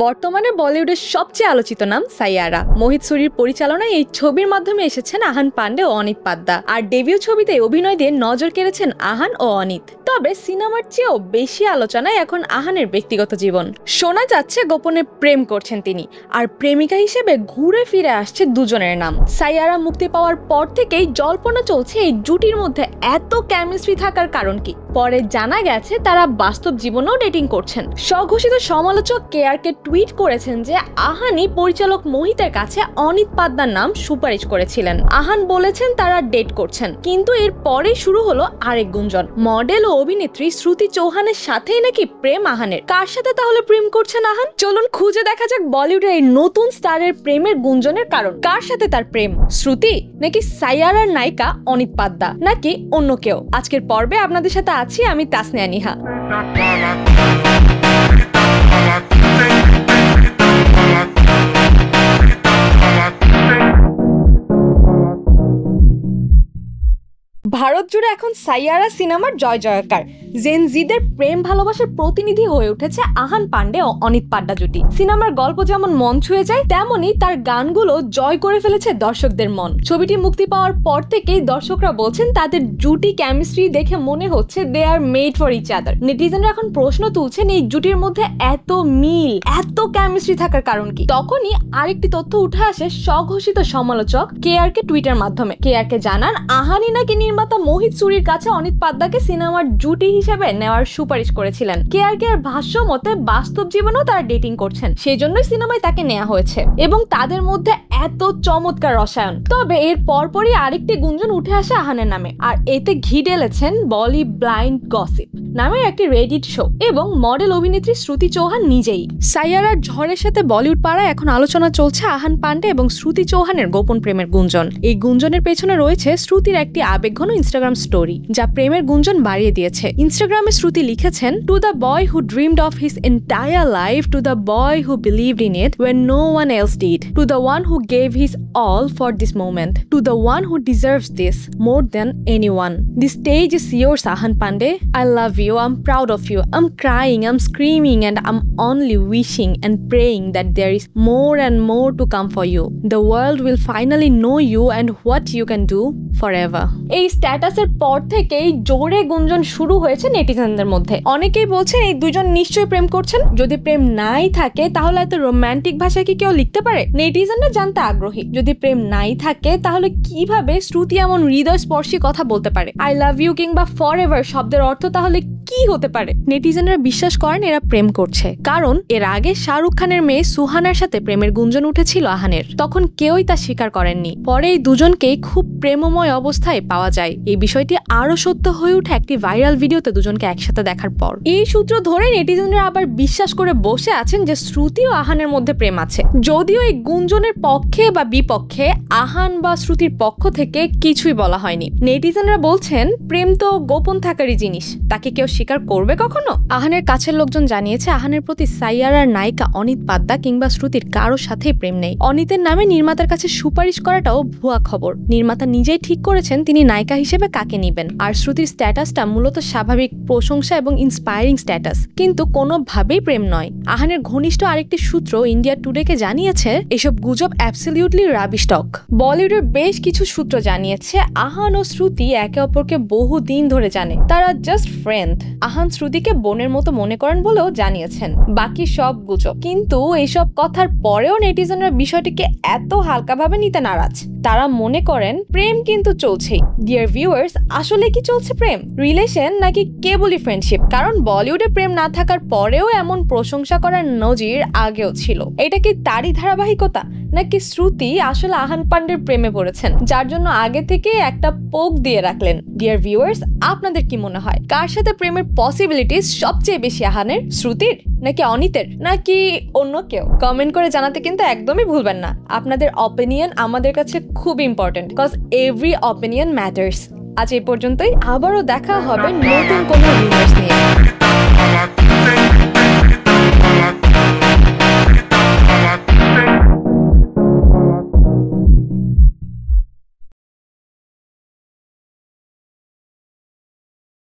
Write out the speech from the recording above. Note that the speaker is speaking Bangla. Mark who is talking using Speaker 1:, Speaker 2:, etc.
Speaker 1: বর্তমানে বলিউডের সবচেয়ে আলোচিত নাম সাইয়ারা। মোহিত সুরির পরিচালনায় এই ছবির মাধ্যমে এসেছেন আহান পান্ডে ও অনিত পাদ্দা। আর ডেবিউ ছবিতে অভিনয় দিয়ে নজর কেড়েছেন আহান ও অনিত। তবে সিনেমার চেয়েও বেশি আলোচনায় এখন আহানের ব্যক্তিগত জীবন। শোনা যাচ্ছে গোপনে প্রেম করছেন তিনি, আর প্রেমিকা হিসেবে ঘুরে ফিরে আসছে দুজনের নাম। সাইয়ারা মুক্তি পাওয়ার পর থেকেই জল্পনা চলছে এই জুটির মধ্যে এত কেমিস্ট্রি থাকার কারণ কি। পরে জানা গেছে তারা বাস্তব জীবনেও ডেটিং করছেন। স্বঘোষিত সমালোচক কেআরকে টুইট করেছেন যে আহানই পরিচালক মোহিতের কাছে অনিত পাদ্দার নাম সুপারিশ করেছিলেন। আহান বলেছেন তারা ডেট করছেন, কিন্তু এর পরেই শুরু হলো আরেক গুঞ্জন। মডেল ও অভিনেত্রী শ্রুতি চৌহানের সাথেই নাকি প্রেম আহানের। কার সাথে তাহলে প্রেম করছেন আহান? চলুন খুঁজে দেখা যাক বলিউডের এই নতুন স্টারের প্রেমের গুঞ্জনের কারণ। কার সাথে তার প্রেম? শ্রুতি নাকি সাইয়ারার নায়িকা অনিত পাদ্দা, নাকি অন্য কেউ? আজকের পর্বে আপনাদের সাথে আছি আমি তাসনিয়া নিহা। ভারত জুড়ে এখন সাইয়ারা সিনেমার জয় জয়কার। জেন জিদের প্রেম ভালোবাসার প্রতিনিধি হয়ে উঠেছে আহান পান্ডে ও অনিত পাদ্দা জুটি। সিনেমার গল্প যেমন মন ছুঁয়ে যায়, তেমনি তার গানগুলো জয় করে ফেলেছে দর্শকদের মন। ছবিটি মুক্তি পাওয়ার পর থেকেই দর্শকরা বলছেন তাদের জুটি কেমিস্ট্রি দেখে মনে হচ্ছে দে are made for each other. নেটিজেনরা এখন প্রশ্ন তুলছেন এই জুটির মধ্যে এত মিল, এত কেমিস্ট্রি থাকার কারণ কি। তখনই আরেকটি তথ্য উঠে আসে স্বঘোষিত সমালোচক কেআরকে টুইটার মাধ্যমে। কেআরকে জানান আহানই নাকি নির্মাতা মোহিত সুরির কাছে অনিত পাদ্দাকে সিনেমার জুটি হিসেবে নেওয়ার সুপারিশ করেছিলেন। কেআরকে এর ভাষ্য মতে বাস্তব জীবনেও তারা ডেটিং করছেন, সেই জন্যই সিনেমায় তাকে নেওয়া হয়েছে এবং তাদের মধ্যে এত চমৎকার রসায়ন। তবে এর পরপরই আরেকটি গুঞ্জন উঠে আসে আহানের নামে, আর এতে ঘি ঢেলেছেন বলি ব্লাইন্ড গসিপ নামের একটি রেডিট শো এবং মডেল অভিনেত্রী শ্রুতি চৌহান নিজেই। সাইয়ারার ঝড়ের সাথে বলিউড পাড়ায় এখন আলোচনা চলছে আহান পান্ডে এবং শ্রুতি চৌহানের গোপন প্রেমের গুঞ্জন। এই গুঞ্জনের পেছনে রয়েছে শ্রুতির একটি আবেগঘন ইনস্টাগ্রাম স্টোরি, যা প্রেমের গুঞ্জন বাড়িয়ে দিয়েছে। ইনস্টাগ্রামে শ্রুতি লিখেছেন, to the boy who dreamed of his entire life, to the boy who believed in it when no one else did, to the one who gave his all for this moment, to the one who deserves this more than anyone. The stage is yours, Ahan Pandey. I love you, I'm proud of you, I'm crying, I'm screaming, and I'm only wishing and praying that there is more and more to come for you. The world will finally know you and what you can do forever. এই স্ট্যাটাসের পর থেকেই জোরে গুঞ্জন শুরু হয়েছে নেটিজেনদের মধ্যে। অনেকেই বলছেন এই দুজন নিশ্চয়ই প্রেম করছেন। যদি প্রেম নাই থাকে তাহলে এত রোমান্টিক ভাষায় কি কেউ লিখতে পারে? নেটিজেনরা জানতে আগ্রহী, যদি প্রেম নাই থাকে তাহলে কিভাবে শ্রুতি এমন হৃদয়স্পর্শী কথা বলতে পারে? আই লাভ ইউ কিংবা ফর এভার শব্দের অর্থ তাহলে কি হতে পারে? নেটিজেনরা বিশ্বাস করেন এরা প্রেম করছে, কারণ এর আগে শাহরুখ খানের মেয়ে সুহানার সাথে প্রেমের গুঞ্জন উঠেছিল আহানের। তখন কেউই তা স্বীকার করেননি। পরে এই দুজনকেই খুব প্রেমময় অবস্থায় পাওয়া যায়। এই বিষয়টি আরো সত্য হয়ে উঠে একটি ভাইরাল ভিডিওতে দুজনকে একসাথে দেখার পর। এই সূত্র ধরে নেটিজেনরা আবার বিশ্বাস করে বসে আছেন যে শ্রুতি ও আহানের মধ্যে প্রেম আছে। যদিও এই গুঞ্জনের পক্ষে বা বিপক্ষে আহান বা শ্রুতির পক্ষ থেকে কিছুই বলা হয়নি। নেটিজেনরা বলছেন প্রেম তো গোপন থাকারই জিনিস, তাকে কেউ স্বীকার করবে কখনো? আহানের কাছের লোকজন জানিয়েছে আহানের প্রতি সাইয়ারার নায়িকা অনিত পাদ্দা কিংবা শ্রুতির কারোর সাথেই প্রেম নেই। অনিতের নামে নির্মাতার কাছে সুপারিশ করাটাও ভুয়া খবর। নির্মাতা নিজেই ঠিক করেছেন তিনি নায়িকা হিসেবে কাকে নিবেন। আর শ্রুতির স্ট্যাটাসটা মূলত স্বাভাবিক প্রশংসা এবং ইন্সপায়ারিং স্ট্যাটাস, কিন্তু কোনোভাবেই প্রেম নয়। আহানের ঘনিষ্ঠ আরেকটি সূত্র ইন্ডিয়া টুডেকে জানিয়েছে এসব গুজব অ্যাবসলিউটলি রাবিশ টক। বলিউডের বেশ কিছু সূত্র জানিয়েছে আহান ও শ্রুতি একে অপরকে বহুদিন ধরে জানে, তারা জাস্ট ফ্রেন্ড। আহান শ্রুতিকে বোনের মতো মনে করেন বলেও জানিয়েছেন। বাকি সব গুজব। কিন্তু এইসব কথার পরেও নেটিজেনরা বিষয়টিকে এত হালকাভাবে নিতে নারাজ। তারা মনে করেন প্রেম কিন্তু চলছেই। ডিয়ার ভিউয়ার্স, আসলে কি চলছে প্রেম, রিলেশন, নাকি কেবলই ফ্রেন্ডশিপ? কারণ বলিউডে প্রেম না থাকার পরেও এমন প্রশংসা করার নজির আগেও ছিল। এটা কি তারই ধারাবাহিকতা, নাকি শ্রুতি আসলে আহান পান্ডের প্রেমে পড়েছেন, যার জন্য আগে থেকে একটা পোক দিয়ে রাখলেন? ডিয়ার ভিউয়ার্স, আপনাদের কি মনে হয় কার সাথে প্রেমের পসিবিলিটিস সবচেয়ে বেশি? আহানের, শ্রুতির, নাকি অনিতের, নাকি অন্য কেউ? কমেন্ট করে জানাতে কিন্তু একদমই ভুলবেন না। আপনাদের অপিনিয়ন আমাদের কাছে খুব important, because every opinion matters. আজ এই পর্যন্তই, আবারও দেখা হবে নতুন কোনো ভিডিওর